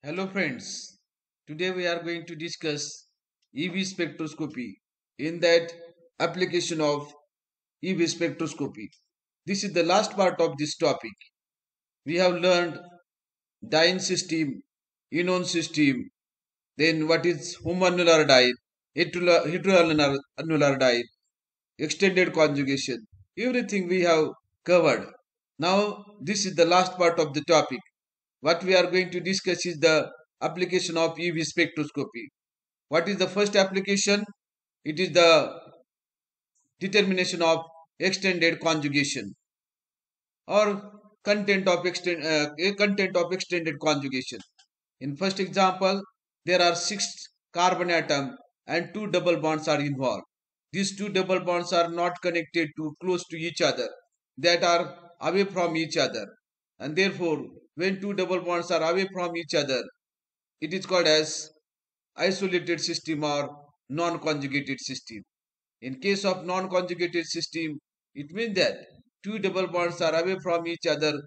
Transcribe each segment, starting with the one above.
Hello friends, today we are going to discuss EV spectroscopy in that application of EV spectroscopy. This is the last part of this topic. We have learned dyne system, Enon system, then what is homoannular dyne, heteroannular dyne, extended conjugation, everything we have covered. Now this is the last part of the topic. What we are going to discuss is the application of UV spectroscopy. What is the first application? It is the determination of extended conjugation or content of extended conjugation. In first example, there are six carbon atom and two double bonds are involved. These two double bonds are not connected to close to each other, that are away from each other, and therefore when two double bonds are away from each other, it is called as isolated system or non-conjugated system. In case of non-conjugated system, it means that two double bonds are away from each other,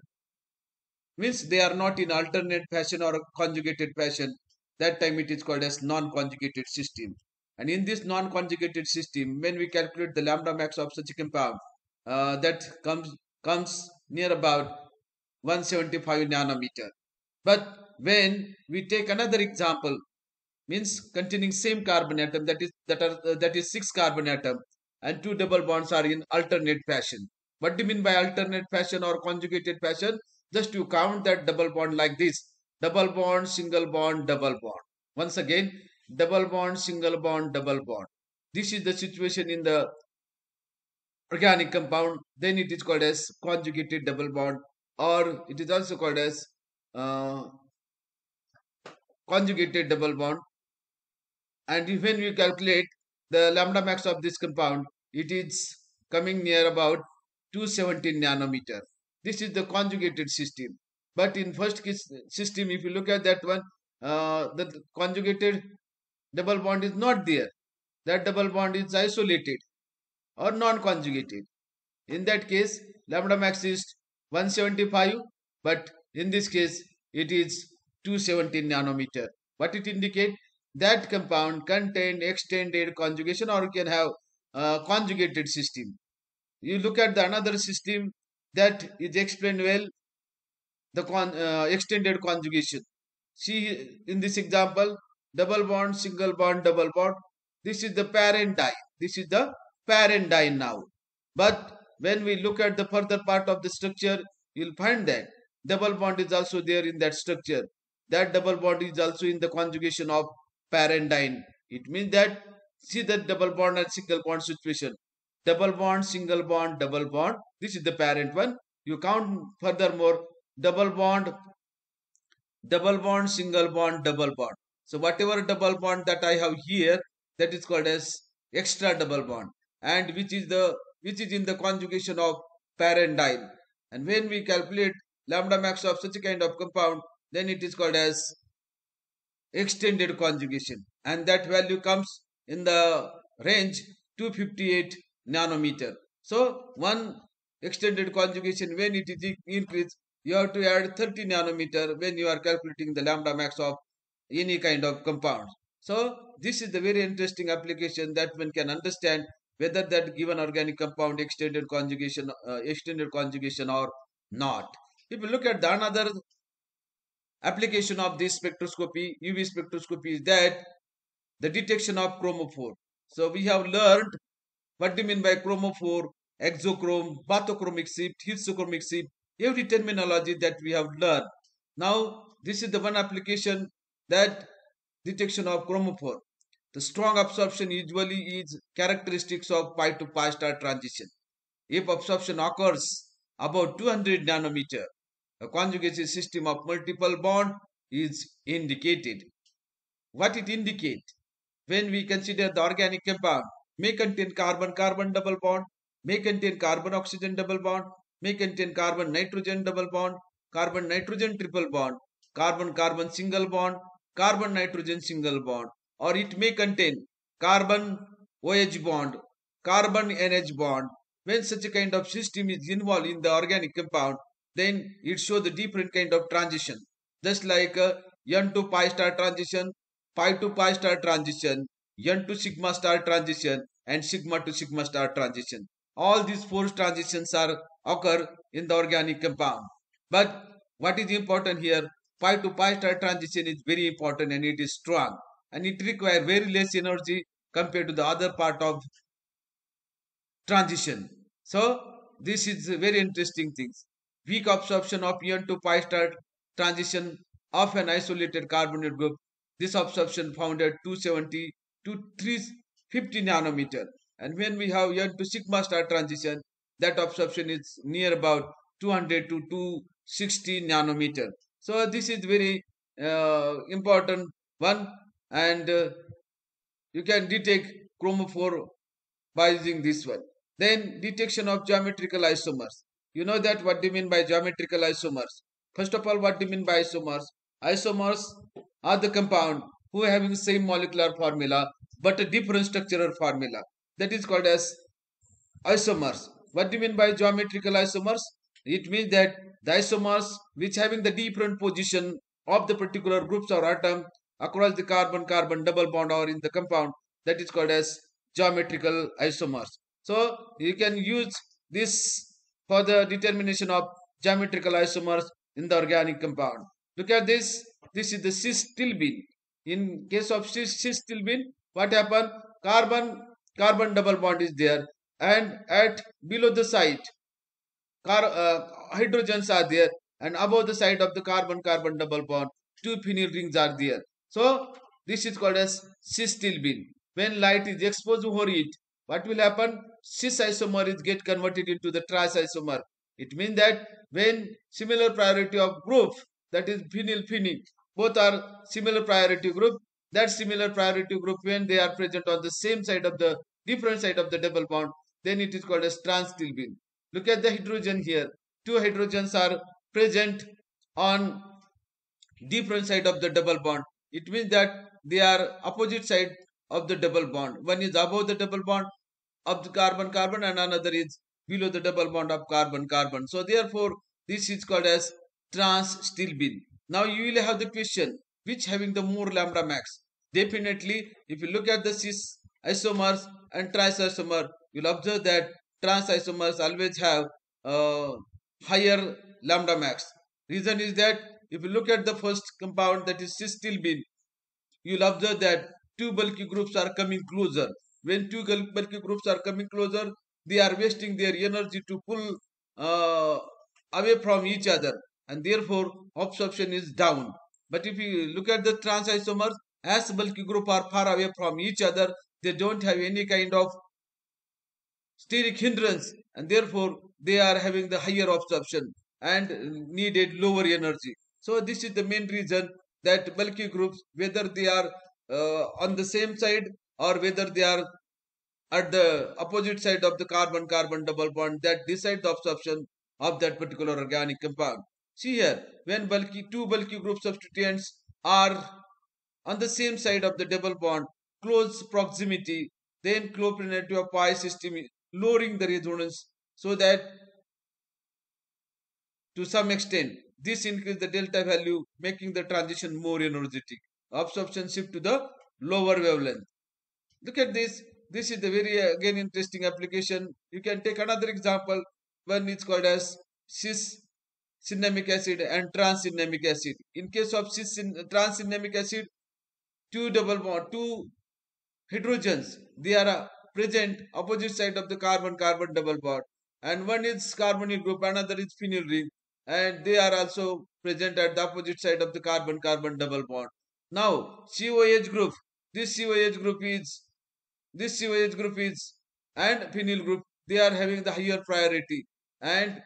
means they are not in alternate fashion or conjugated fashion. That time it is called as non-conjugated system. And in this non-conjugated system, when we calculate the lambda max of such a compound, that comes near about 175 nanometer. But when we take another example, means containing same carbon atom, that is six carbon atom, and two double bonds are in alternate fashion. What do you mean by alternate fashion or conjugated fashion? Just you count that double bond like this: double bond, single bond, double bond. Once again, double bond, single bond, double bond. This is the situation in the organic compound. Then it is called as conjugated double bond, or it is also called as uh, conjugated double bond. And when we calculate the lambda max of this compound, it is coming near about 217 nanometer. This is the conjugated system. But in first case system, if you look at that one, the conjugated double bond is not there. That double bond is isolated or non-conjugated. In that case, lambda max is 175, but in this case, it is 217 nanometer. What it indicate? That compound contain extended conjugation, or you can have conjugated system. You look at the another system that is explained well, the extended conjugation. See in this example, double bond, single bond, double bond. This is the parent die. This is the parent die now. But when we look at the further part of the structure, you'll find that double bond is also there in that structure. That double bond is also in the conjugation of parendine. It means that see that double bond and single bond situation. Double bond, single bond, double bond. This is the parent one. You count furthermore double bond, double bond, single bond, double bond. So whatever double bond that I have here, that is called as extra double bond, and which is in the conjugation of parendile. And when we calculate lambda max of such a kind of compound, then it is called as extended conjugation, and that value comes in the range 258 nanometer. So one extended conjugation, when it is increased, you have to add 30 nanometer when you are calculating the lambda max of any kind of compound. So this is the very interesting application that one can understand whether that given organic compound extended conjugation or not. If you look at the another application of this spectroscopy, UV spectroscopy, is that the detection of chromophore. So we have learned what do you mean by chromophore, exochrome, bathochromic shift, hypsochromic shift, every terminology that we have learned. Now this is the one application, that detection of chromophore. The strong absorption usually is characteristics of pi to pi star transition. If absorption occurs about 200 nanometer, a conjugation system of multiple bond is indicated. What it indicates? When we consider the organic compound, may contain carbon-carbon double bond, may contain carbon-oxygen double bond, may contain carbon-nitrogen double bond, carbon-nitrogen triple bond, carbon-carbon single bond, carbon-nitrogen single bond, or it may contain carbon-OH bond, carbon-NH bond. When such a kind of system is involved in the organic compound, then it shows the different kind of transition. Just like N to pi star transition, pi to pi star transition, N to sigma star transition, and sigma to sigma star transition. All these four transitions are occur in the organic compound. But what is important here? Pi to pi star transition is very important and it is strong and it requires very less energy compared to the other part of transition. So this is a very interesting things. Weak absorption of N to pi star transition of an isolated carbonyl group. This absorption found at 270 to 350 nanometer. And when we have N to sigma star transition, that absorption is near about 200 to 260 nanometer. So this is very important one, and you can detect chromophore by using this one. Then detection of geometrical isomers. You know that what do you mean by geometrical isomers? First of all, what do you mean by isomers? Isomers are the compound who are having same molecular formula but a different structural formula. That is called as isomers. What do you mean by geometrical isomers? It means that the isomers which having the different position of the particular groups or atom across the carbon-carbon double bond or in the compound, that is called as geometrical isomers. So you can use this for the determination of geometrical isomers in the organic compound. Look at this. This is the cis-stilbene. In case of cis-stilbene, what happened? Carbon double bond is there, and at below the site hydrogens are there, and above the side of the carbon-carbon double bond, two phenyl rings are there. So this is called as cis-stilbene. When light is exposed over it, what will happen? Cis isomer is get converted into the tris isomer. It means that when similar priority of group, that is phenyl, both are similar priority group. That similar priority group, when they are present on the same side of the different side of the double bond, then it is called as trans-stilbene. Look at the hydrogen here. Two hydrogens are present on different side of the double bond. It means that they are opposite side of the double bond. One is above the double bond of the carbon-carbon and another is below the double bond of carbon-carbon. So therefore, this is called as trans-stilbene. Now you will have the question, which having the more lambda max? Definitely, if you look at the cis isomers and tris isomer, you'll observe that trans isomers always have uh, higher lambda max. Reason is that if you look at the first compound, that is cis-stilbene, you'll observe that two bulky groups are coming closer. When two bulky groups are coming closer, they are wasting their energy to pull uh, away from each other, and therefore absorption is down. But if you look at the trans isomers, as bulky group are far away from each other, they don't have any kind of steric hindrance, and therefore they are having the higher absorption and needed lower energy. So this is the main reason that bulky groups, whether they are on the same side or whether they are at the opposite side of the carbon-carbon double bond, that decide the absorption of that particular organic compound. See here, when two bulky group substituents are on the same side of the double bond, close proximity, then cloprinate of pi system lowering the resonance, so that to some extent this increase the delta value, making the transition more energetic. Absorption shift to the lower wavelength. Look at this. This is the very again interesting application. You can take another example. One is called as cis cinnamic acid and trans cinnamic acid. In case of trans cinnamic acid, two hydrogens, they are present opposite side of the carbon-carbon double bond, and one is carbonyl group, another is phenyl ring, and they are also present at the opposite side of the carbon-carbon double bond. Now COH group, this COH group is this COH group is and phenyl group, they are having the higher priority, and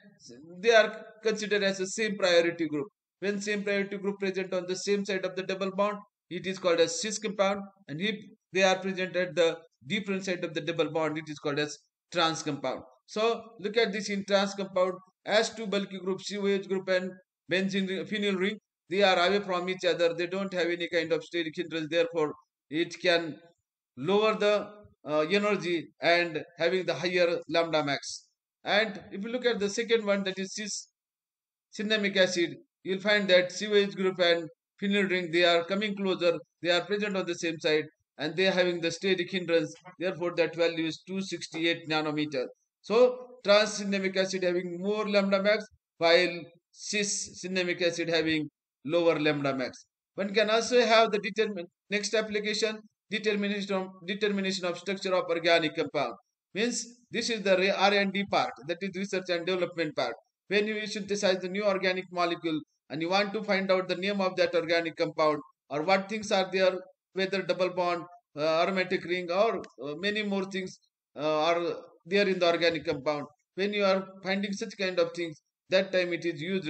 they are considered as the same priority group. When same priority group present on the same side of the double bond, it is called as cis compound, and if they are present at the different side of the double bond, it is called as trans compound. So look at this. In trans compound, as two bulky groups, COH group and phenyl ring, they are away from each other. They don't have any kind of steric hindrance. Therefore, it can lower the energy and having the higher lambda max. And if you look at the second one, that is cis cinnamic acid, you'll find that COH group and phenyl ring, they are coming closer, they are present on the same side, and they are having the steric hindrance. Therefore, that value is 268 nanometer. So, trans cinnamic acid having more lambda max, while cis cinnamic acid having lower lambda max. One can also have the next application, determination of structure of organic compound. Means this is the R&D part, that is research and development part. When you synthesize the new organic molecule and you want to find out the name of that organic compound or what things are there, whether double bond, aromatic ring, or many more things are there in the organic compound. When you are finding such kind of things, that time it is used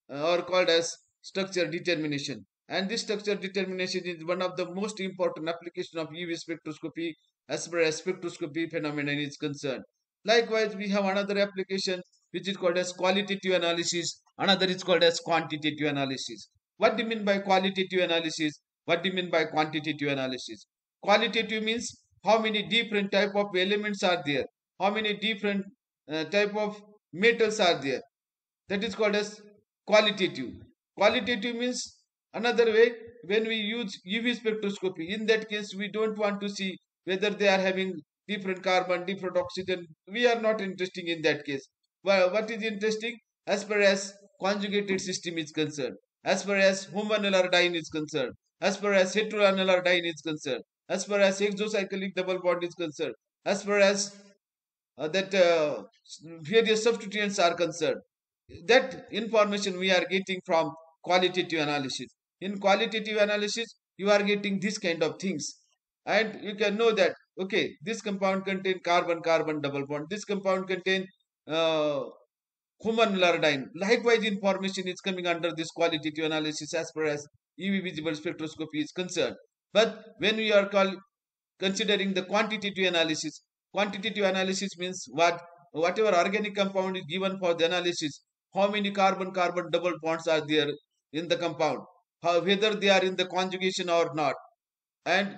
or called as structure determination. And this structure determination is one of the most important application of UV spectroscopy as far as spectroscopy phenomenon is concerned. Likewise, we have another application which is called as qualitative analysis. Another is called as quantitative analysis. What do you mean by qualitative analysis? What do you mean by quantitative analysis? Qualitative means how many different type of elements are there, how many different type of metals are there. That is called as qualitative. Qualitative means another way, when we use UV spectroscopy, in that case we don't want to see whether they are having different carbon, different oxygen. We are not interested in that case. Well, what is interesting as far as conjugated system is concerned, as far as homoannular diene is concerned, as far as heteroannular diene is concerned, as far as exocyclic double bond is concerned, as far as that various substituents are concerned, that information we are getting from qualitative analysis. In qualitative analysis, you are getting this kind of things, and you can know that okay, this compound contain carbon carbon double bond, this compound contain uh, human lardine. Likewise, information is coming under this qualitative analysis as far as UV visible spectroscopy is concerned. But when we are considering the quantitative analysis means whatever organic compound is given for the analysis, how many carbon carbon double bonds are there in the compound, whether they are in the conjugation or not, and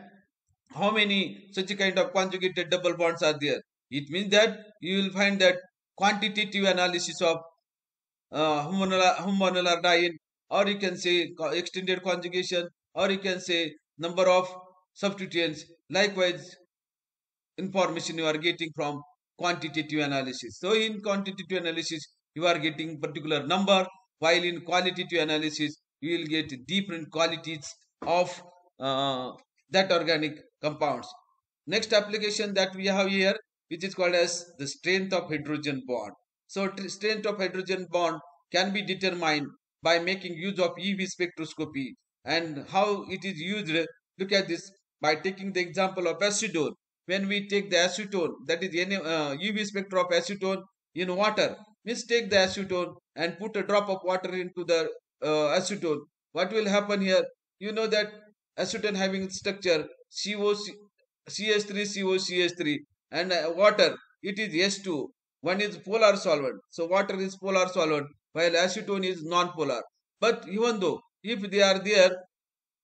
how many such a kind of conjugated double bonds are there. It means that you will find that quantitative analysis of hormonal diene, or you can say extended conjugation, or you can say number of substituents. Likewise, information you are getting from quantitative analysis. So in quantitative analysis, you are getting particular number, while in qualitative analysis, you will get different qualities of that organic compounds. Next application that we have here, which is called as the strength of hydrogen bond. So strength of hydrogen bond can be determined by making use of UV spectroscopy. And how it is used, look at this, by taking the example of acetone. When we take the acetone, that is UV spectrum of acetone in water, means take the acetone and put a drop of water into the acetone. What will happen here? You know that acetone having structure CH3 COCH3, and water, it is S2. One is polar solvent. So water is polar solvent while acetone is non-polar. But even though if they are there,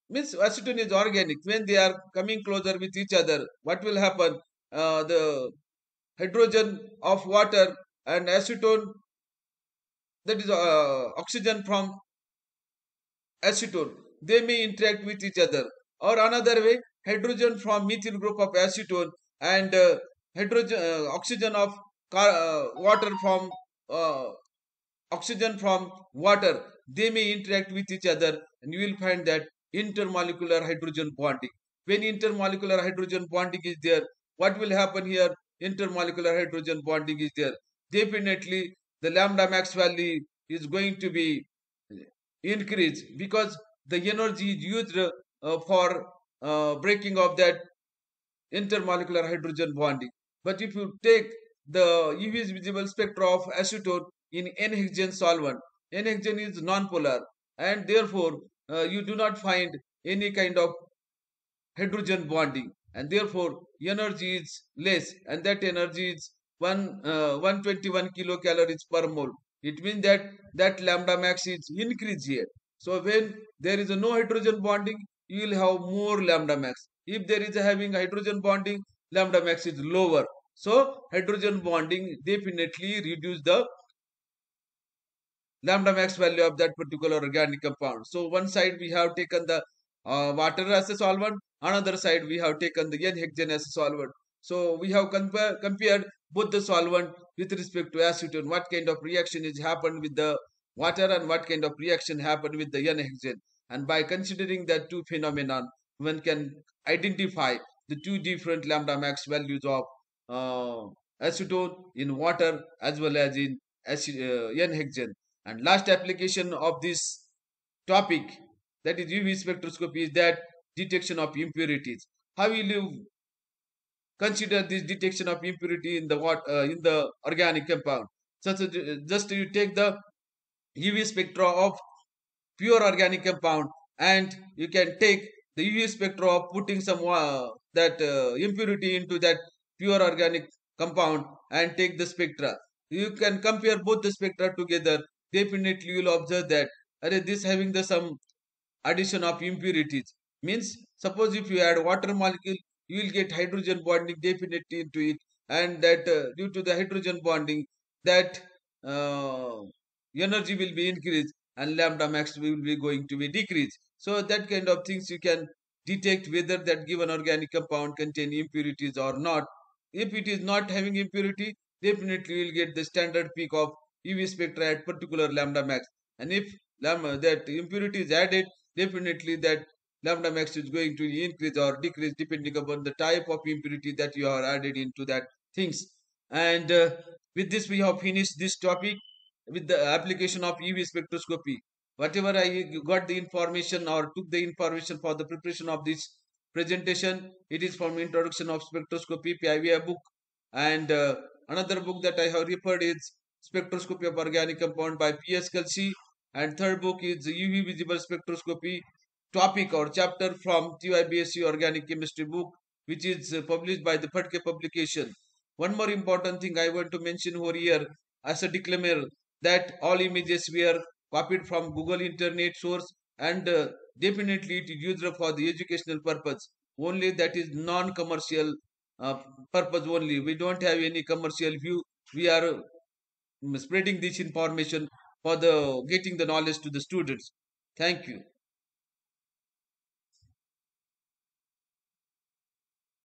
means acetone is organic, when they are coming closer with each other, what will happen? The hydrogen of water and acetone, that is oxygen from acetone, they may interact with each other. Or another way, hydrogen from methyl group of acetone and hydrogen oxygen of water from uh, oxygen from water, they may interact with each other, and you will find that intermolecular hydrogen bonding. When intermolecular hydrogen bonding is there, what will happen here? Intermolecular hydrogen bonding is there, definitely the lambda max value is going to be increased, because the energy is used for breaking of that intermolecular hydrogen bonding. But if you take the UV visible spectra of acetone in N-hexane solvent, N-hexane is non-polar, and therefore you do not find any kind of hydrogen bonding, and therefore energy is less, and that energy is 121 kilocalories per mole. It means that that lambda max is increased here. So when there is no hydrogen bonding, you will have more lambda max. If there is having hydrogen bonding, lambda max is lower. So hydrogen bonding definitely reduce the lambda max value of that particular organic compound. So one side we have taken the water as a solvent, another side we have taken the n-hexane as a solvent. So we have compared both the solvent with respect to acetone, what kind of reaction is happened with the water and what kind of reaction happened with the n-hexane. And by considering that two phenomenon, one can identify the two different lambda max values of uh, acetone in water as well as in n-hexane. And last application of this topic, that is UV spectroscopy, is that detection of impurities. How will you consider this detection of impurity in the in the organic compound? Such as, just you take the UV spectra of pure organic compound, and you can take the UV spectra of putting some that impurity into that pure organic compound and take the spectra. You can compare both the spectra together. Definitely, you will observe that this having the some addition of impurities. Means, suppose if you add water molecule, you will get hydrogen bonding definitely into it, and that due to the hydrogen bonding, that uh, energy will be increased and lambda max will be going to be decreased. So that kind of things you can detect whether that given organic compound contain impurities or not. If it is not having impurity, definitely you will get the standard peak of UV spectra at particular lambda max. And if lambda that impurity is added, definitely that lambda max is going to increase or decrease depending upon the type of impurity that you are added into that things. And with this we have finished this topic with the application of UV spectroscopy. Whatever I got the information or took the information for the preparation of this presentation, it is from Introduction of Spectroscopy PIVI book. And another book that I have referred is Spectroscopy of Organic Compound by P.S. Kelsey. And third book is UV Visible Spectroscopy topic or chapter from TYBSc Organic Chemistry book, which is published by the Phadke publication. One more important thing I want to mention over here as a disclaimer, that all images were copied from Google Internet source, and definitely it is used for the educational purpose. Only that is non-commercial uh, purpose only. We don't have any commercial view. We are spreading this information for the getting the knowledge to the students. Thank you.